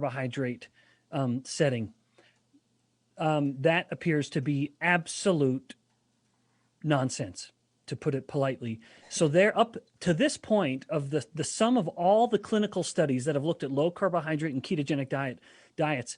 carbohydrate setting. That appears to be absolute nonsense, to put it politely. So they're up to this point of the sum of all the clinical studies that have looked at low carbohydrate and ketogenic diets.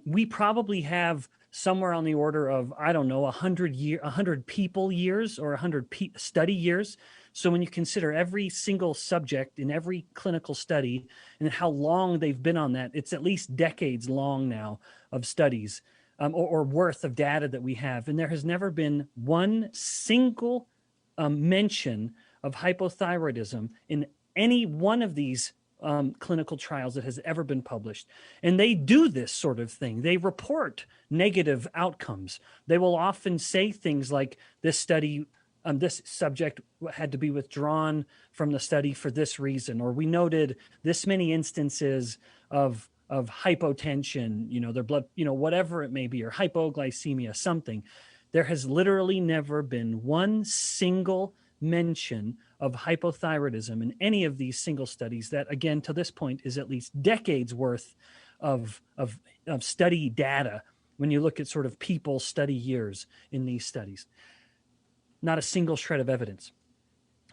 We probably have somewhere on the order of, I don't know, 100 people years or 100 study years. So when you consider every single subject in every clinical study and how long they've been on that, it's at least decades long now of studies or worth of data that we have. And there has never been one single mention of hypothyroidism in any one of these clinical trials that has ever been published. And they do this sort of thing. They report negative outcomes. They will often say things like, this study, this subject had to be withdrawn from the study for this reason, or we noted this many instances of hypotension, their blood, whatever it may be, or hypoglycemia, something. There has literally never been one single mention of hypothyroidism in any of these single studies that, again, to this point, is at least decades worth of study data when you look at sort of people study years in these studies. Not a single shred of evidence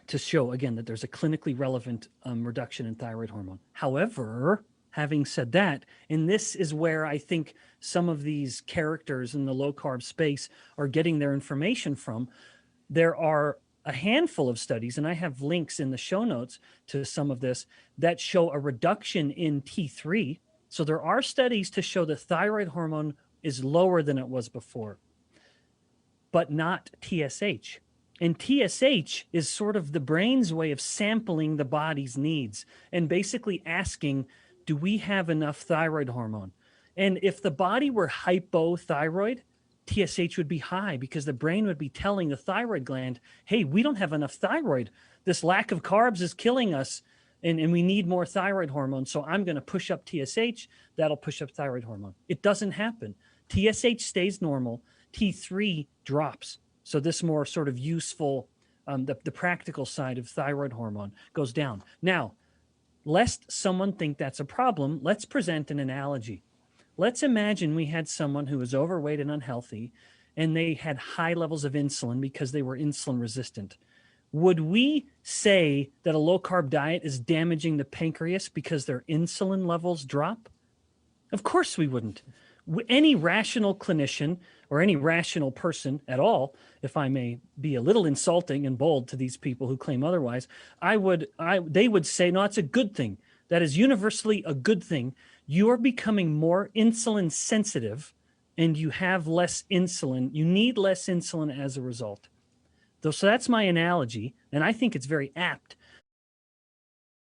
to show, again, that there's a clinically relevant reduction in thyroid hormone. However, having said that, and this is where I think some of these characters in the low-carb space are getting their information from, there are a handful of studies, and I have links in the show notes to some of this, that show a reduction in T3. So there are studies to show the thyroid hormone is lower than it was before, but not TSH. And TSH is sort of the brain's way of sampling the body's needs and basically asking, do we have enough thyroid hormone? And if the body were hypothyroid, TSH would be high because the brain would be telling the thyroid gland, hey, we don't have enough thyroid. This lack of carbs is killing us, and we need more thyroid hormone. So I'm going to push up TSH. That'll push up thyroid hormone. It doesn't happen. TSH stays normal. T3 drops. So this more sort of useful, the practical side of thyroid hormone goes down. Now, lest someone think that's a problem, let's present an analogy. Let's imagine we had someone who was overweight and unhealthy, and they had high levels of insulin because they were insulin resistant. Would we say that a low-carb diet is damaging the pancreas because their insulin levels drop? Of course we wouldn't. Any rational clinician or any rational person at all, if I may be a little insulting and bold to these people who claim otherwise, they would say, no, it's a good thing. That is universally a good thing. You are becoming more insulin sensitive and you have less insulin. You need less insulin as a result. So that's my analogy, and I think it's very apt